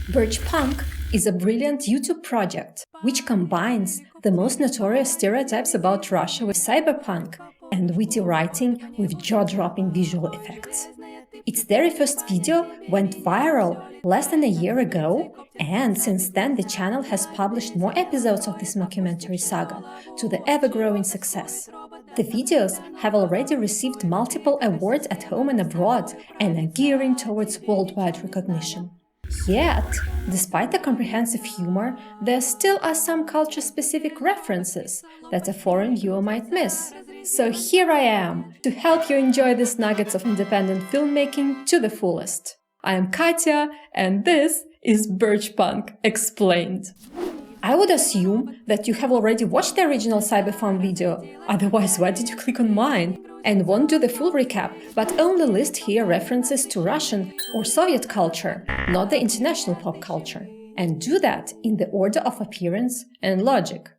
Birch Punk is a brilliant YouTube project which combines the most notorious stereotypes about Russia with cyberpunk and witty writing with jaw-dropping visual effects. Its very first video went viral less than a year ago, and since then the channel has published more episodes of this mockumentary saga to the ever-growing success. The videos have already received multiple awards at home and abroad and are gearing towards worldwide recognition. Yet, despite the comprehensive humor, there still are some culture-specific references that a foreign viewer might miss. So here I am, to help you enjoy these nuggets of independent filmmaking to the fullest. I am Katya, and this is Birch Punk Explained. I would assume that you have already watched the original Cyberfun video, otherwise why did you click on mine? And won't do the full recap, but only list here references to Russian or Soviet culture, not the international pop culture. And do that in the order of appearance and logic.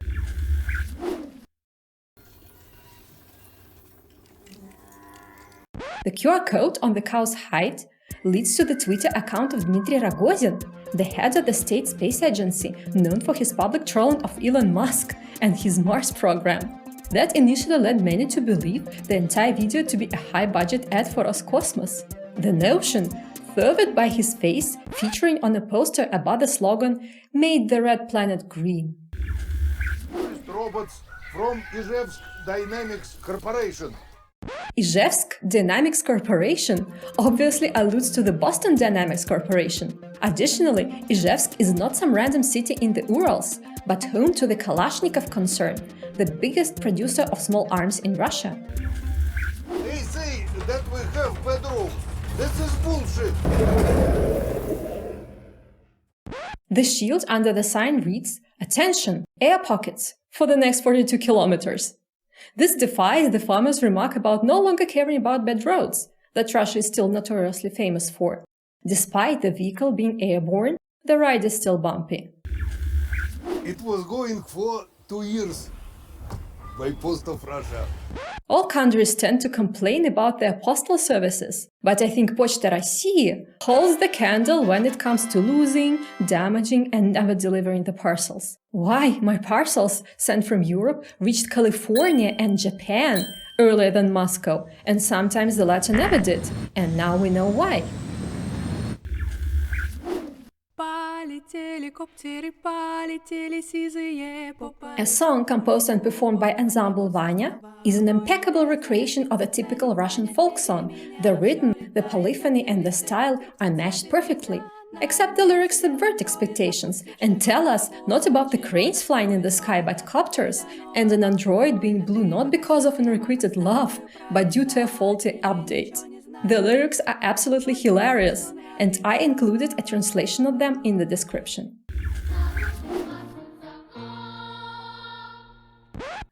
The QR code on the cow's hide leads to the Twitter account of Dmitry Rogozin, the head of the state space agency, known for his public trolling of Elon Musk and his Mars program. That initially led many to believe the entire video to be a high-budget ad for Roscosmos. The notion, furthered by his face featuring on a poster above the slogan, made the red planet green. Robots from Izhevsk Dynamics Corporation. Izhevsk Dynamics Corporation obviously alludes to the Boston Dynamics Corporation. Additionally, Izhevsk is not some random city in the Urals, but home to the Kalashnikov concern, the biggest producer of small arms in Russia. They say that we have bedroom. This is bullshit. The shield under the sign reads, "Attention, air pockets for the next 42 kilometers." This defies the farmer's remark about no longer caring about bad roads that Russia is still notoriously famous for. Despite the vehicle being airborne, the ride is still bumpy. It was going for 2 years by Post of Russia. All countries tend to complain about their postal services, but I think Pochta России holds the candle when it comes to losing, damaging, and never delivering the parcels. Why my parcels sent from Europe reached California and Japan earlier than Moscow, and sometimes the latter never did, and now we know why. A song composed and performed by Ensemble Vanya is an impeccable recreation of a typical Russian folk song. The rhythm, the polyphony, and the style are matched perfectly. Except the lyrics subvert expectations and tell us not about the cranes flying in the sky but copters, and an android being blue not because of unrequited love, but due to a faulty update. The lyrics are absolutely hilarious, and I included a translation of them in the description.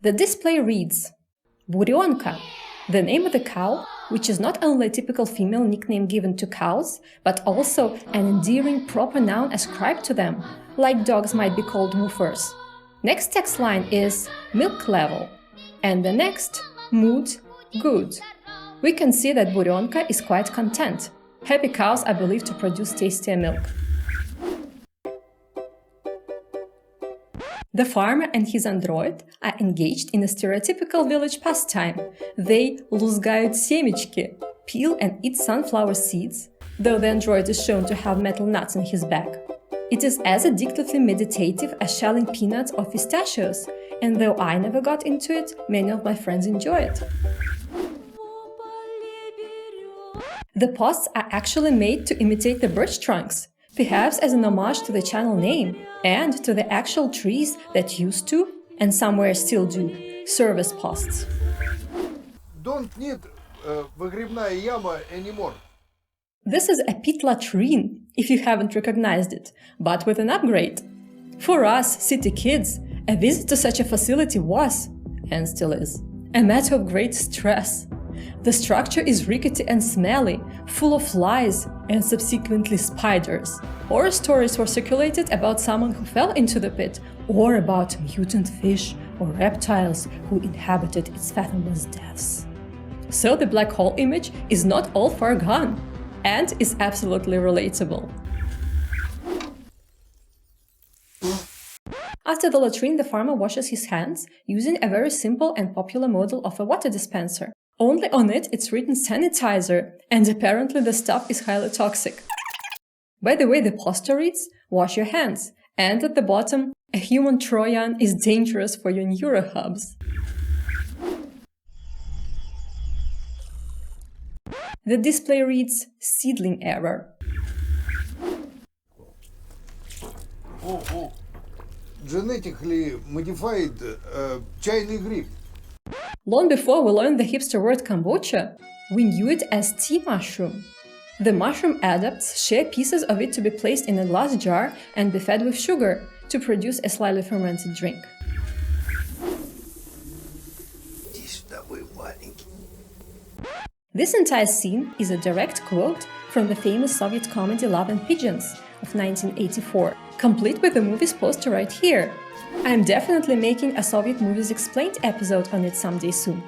The display reads, Burionka, the name of the cow, which is not only a typical female nickname given to cows, but also an endearing proper noun ascribed to them, like dogs might be called woofers. Next text line is milk level, and the next, mood, good. We can see that Burionka is quite content. Happy cows are believed to produce tastier milk. The farmer and his android are engaged in a stereotypical village pastime. They лузгают семечки, peel and eat sunflower seeds, though the android is shown to have metal nuts in his bag. It is as addictively meditative as shelling peanuts or pistachios, and though I never got into it, many of my friends enjoy it. The posts are actually made to imitate the birch trunks, perhaps as an homage to the channel name and to the actual trees that used to, and somewhere still do, serve as posts. Don't need выгребная яма anymore. This is a pit latrine, if you haven't recognized it, but with an upgrade. For us, city kids, a visit to such a facility was, and still is, a matter of great stress. The structure is rickety and smelly, full of flies and subsequently spiders. Horror stories were circulated about someone who fell into the pit, or about mutant fish or reptiles who inhabited its fathomless depths. So the black hole image is not all far gone, and is absolutely relatable. After the latrine, the farmer washes his hands using a very simple and popular model of a water dispenser. Only on it it's written sanitizer, and apparently the stuff is highly toxic. By the way, the poster reads, wash your hands, and at the bottom, a human Trojan is dangerous for your neurohubs. The display reads, seedling error. Genetically modified чайный гриб. Long before we learned the hipster word kombucha, we knew it as tea mushroom. The mushroom adapts share pieces of it to be placed in a glass jar and be fed with sugar to produce a slightly fermented drink. This entire scene is a direct quote from the famous Soviet comedy Love and Pigeons of 1984, complete with the movie's poster right here. I'm definitely making a Soviet Movies Explained episode on it someday soon.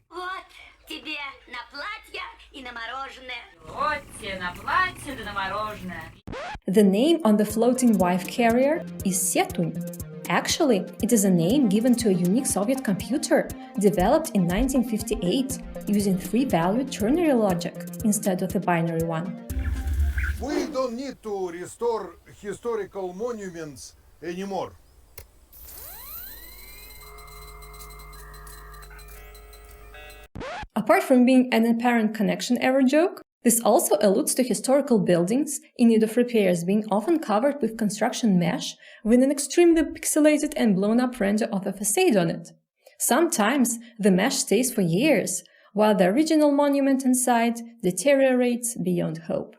Вот тебе на платье и на мороженое. Вот тебе на платье да на мороженое. The name on the floating wife carrier is Setuny. Actually, it is a name given to a unique Soviet computer developed in 1958 using three-valued ternary logic instead of the binary one. We don't need to restore historical monuments anymore. Apart from being an apparent connection error joke, this also alludes to historical buildings in need of repairs being often covered with construction mesh with an extremely pixelated and blown-up render of the facade on it. Sometimes the mesh stays for years, while the original monument inside deteriorates beyond hope.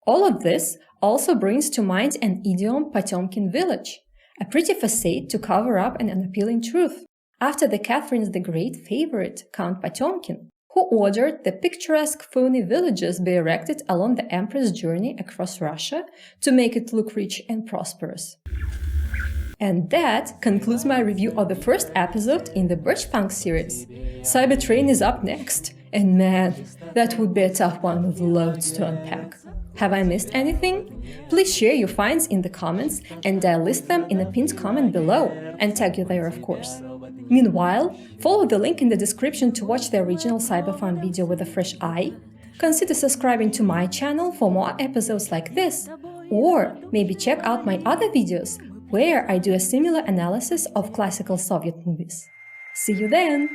All of this also brings to mind an idiom Potemkin village, a pretty facade to cover up an unappealing truth, after the Catherine the Great favorite, Count Potemkin, who ordered the picturesque phony villages be erected along the emperor's journey across Russia to make it look rich and prosperous. And that concludes my review of the first episode in the Birchpunk series. Cybertrain is up next, and man, that would be a tough one with loads to unpack. Have I missed anything? Please share your finds in the comments and I'll list them in a pinned comment below and tag you there, of course. Meanwhile, follow the link in the description to watch the original Cyberfun video with a fresh eye, consider subscribing to my channel for more episodes like this, or maybe check out my other videos where I do a similar analysis of classical Soviet movies. See you then!